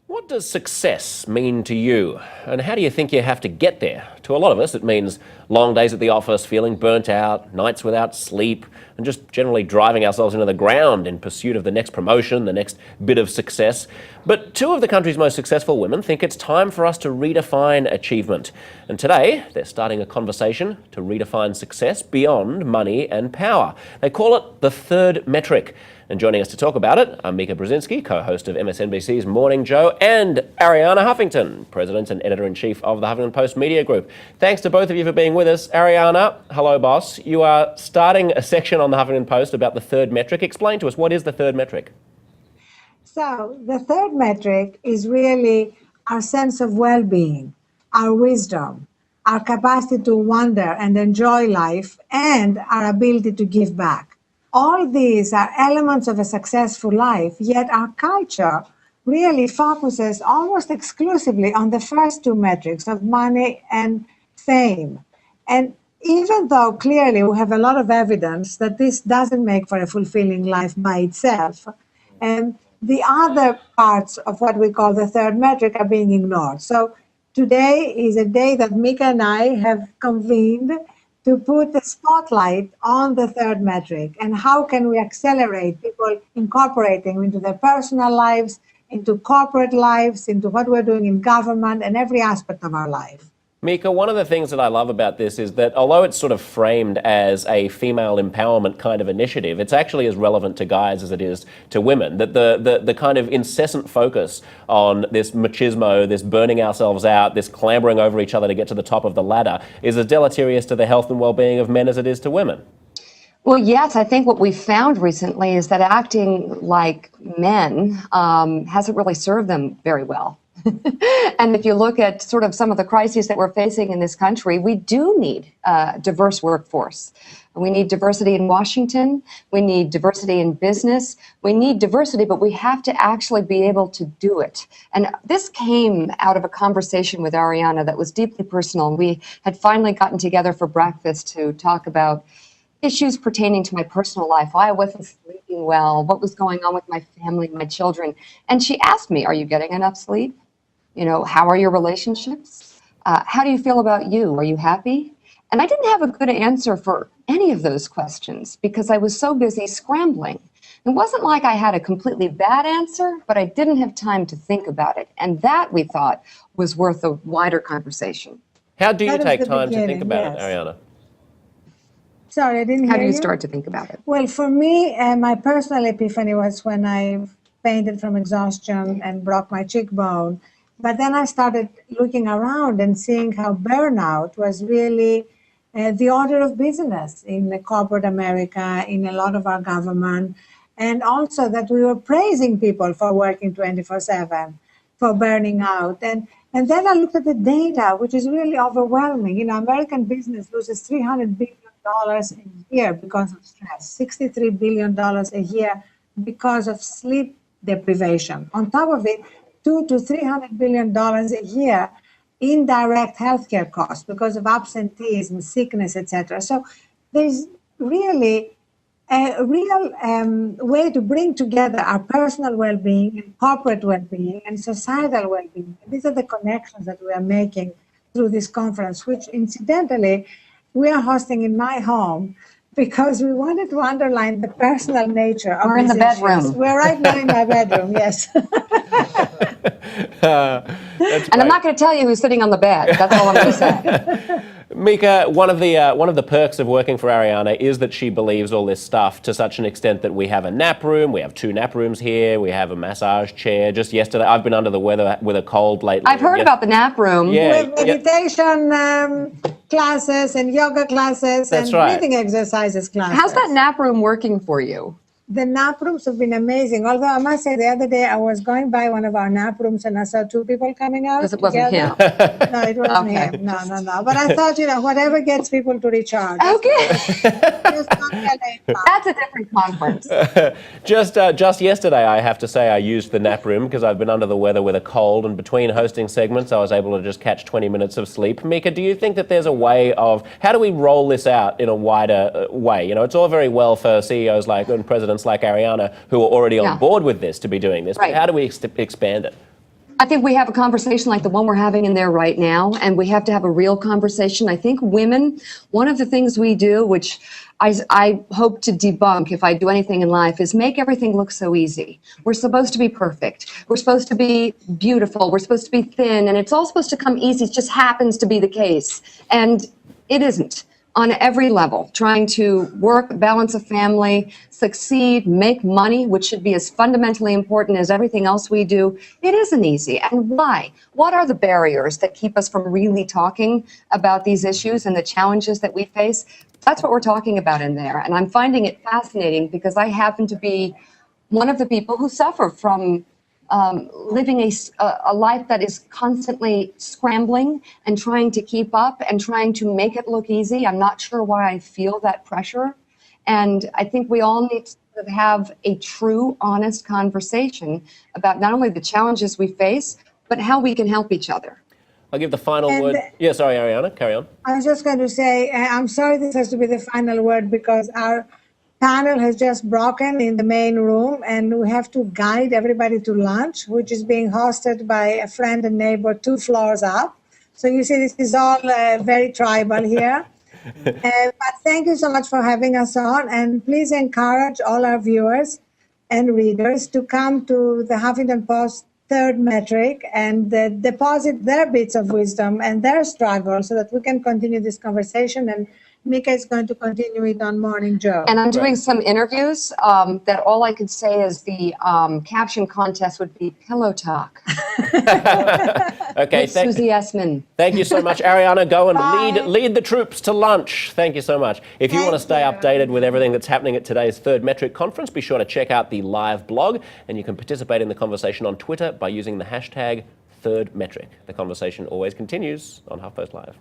What does success mean to you? And how do you think you have to get there? To a lot of us, it means long days at the office, feeling burnt out, nights without sleep, and just generally driving ourselves into the ground in pursuit of the next promotion, the next bit of success. But two of the country's most successful women think it's time for us to redefine achievement. And today, they're starting a conversation to redefine success beyond money and power. They call it the third metric. And joining us to talk about it are Mika Brzezinski, co-host of MSNBC's Morning Joe, and Arianna Huffington, president and editor-in-chief of the Huffington Post Media Group. Thanks to both of you for being with us. Arianna, hello, boss. You are starting a section on the Huffington Post about the third metric. Explain to us, what is the third metric? So the third metric is really our sense of well-being, our wisdom, our capacity to wonder and enjoy life, and our ability to give back. All these are elements of a successful life, yet our culture really focuses almost exclusively on the first two metrics of money and fame. And even though clearly we have a lot of evidence that this doesn't make for a fulfilling life by itself, the other parts of what we call the third metric are being ignored. So today is a day that Mika and I have convened to put the spotlight on the third metric and how can we accelerate people incorporating into their personal lives, into corporate lives, into what we're doing in government and every aspect of our life. Mika, one of the things that I love about this is that although it's sort of framed as a female empowerment kind of initiative, it's actually as relevant to guys as it is to women. That the kind of incessant focus on this machismo, this burning ourselves out, this clambering over each other to get to the top of the ladder is as deleterious to the health and well-being of men as it is to women. Well, yes, I think what we found recently is that acting like men hasn't really served them very well. And if you look at sort of some of the crises that we're facing in this country, we do need a diverse workforce. We need diversity in Washington. We need diversity in business. We need diversity, but we have to actually be able to do it. And this came out of a conversation with Arianna that was deeply personal. We had finally gotten together for breakfast to talk about issues pertaining to my personal life, why I wasn't sleeping well, what was going on with my family, my children. And she asked me, are you getting enough sleep? You know, how are your relationships? How do you feel about you? Are you happy? And I didn't have a good answer for any of those questions because I was so busy scrambling. It wasn't like I had a completely bad answer, but I didn't have time to think about it. And that, we thought, was worth a wider conversation. How do you take time to think about it, Arianna? Sorry, I didn't hear you. How do you start to think about it? Well, for me, my personal epiphany was when I fainted from exhaustion and broke my cheekbone. But then I started looking around and seeing how burnout was really the order of business in corporate America, in a lot of our government, and also that we were praising people for working 24/7, for burning out. And then I looked at the data, which is really overwhelming. You know, American business loses $300 billion a year because of stress, $63 billion a year because of sleep deprivation. On top of it, $200 to $300 billion a year in direct healthcare costs because of absenteeism, sickness, etc. So there's really a real way to bring together our personal well-being and corporate well-being and societal well-being. These are the connections that we are making through this conference, which incidentally we are hosting in my home because we wanted to underline the personal nature of We're in the bedroom. We're right now in my bedroom, yes. And I'm not going to tell you who's sitting on the bed. That's all I'm going to say. Mika, one of the perks of working for Arianna is that she believes all this stuff to such an extent that we have a nap room, we have 2 nap rooms here, we have a massage chair. Just yesterday, I've been under the weather with a cold lately. I've heard about the nap room. Yeah, with meditation classes and yoga classes and breathing exercises classes. How's that nap room working for you? The nap rooms have been amazing. Although I must say, the other day I was going by one of our nap rooms and I saw 2 people coming out. Because it wasn't him. No, it wasn't him. No. But I thought, you know, whatever gets people to recharge. Okay. That's a different conference. Just yesterday, I have to say, I used the nap room because I've been under the weather with a cold, and between hosting segments, I was able to just catch 20 minutes of sleep. Mika, do you think that there's a way of, how do we roll this out in a wider way? You know, it's all very well for CEOs and presidents like Arianna who are already on board with this to be doing this, but how do we expand it? I think we have a conversation like the one we're having in there right now, and we have to have a real conversation. I think women, one of the things we do, which I hope to debunk if I do anything in life, is make everything look so easy. We're supposed to be perfect. We're supposed to be beautiful. We're supposed to be thin, and it's all supposed to come easy. It just happens to be the case. And it isn't. On every level, trying to work, balance a family, succeed, make money, which should be as fundamentally important as everything else we do, it isn't easy. And why? What are the barriers that keep us from really talking about these issues and the challenges that we face? That's what we're talking about in there. And I'm finding it fascinating because I happen to be one of the people who suffer from living a life that is constantly scrambling and trying to keep up and trying to make it look easy. I'm not sure why I feel that pressure. And I think we all need to have a true, honest conversation about not only the challenges we face, but how we can help each other. I'll give the final word. Yeah, sorry, Arianna, carry on. I was just going to say, I'm sorry this has to be the final word because our panel has just broken in the main room and we have to guide everybody to lunch, which is being hosted by a friend and neighbor 2 floors up. So you see, this is all very tribal here. But thank you so much for having us on, and please encourage all our viewers and readers to come to the Huffington Post third metric and deposit their bits of wisdom and their struggle so that we can continue this conversation. And Mika is going to continue it on Morning Joe. And I'm doing some interviews that all I could say is the caption contest would be pillow talk. Okay, Susie Essman. Thank you so much, Arianna. Go and lead the troops to lunch. Thank you so much. If you want to stay updated with everything that's happening at today's Third Metric conference, be sure to check out the live blog, and you can participate in the conversation on Twitter by using the hashtag Third Metric. The conversation always continues on HuffPost Live.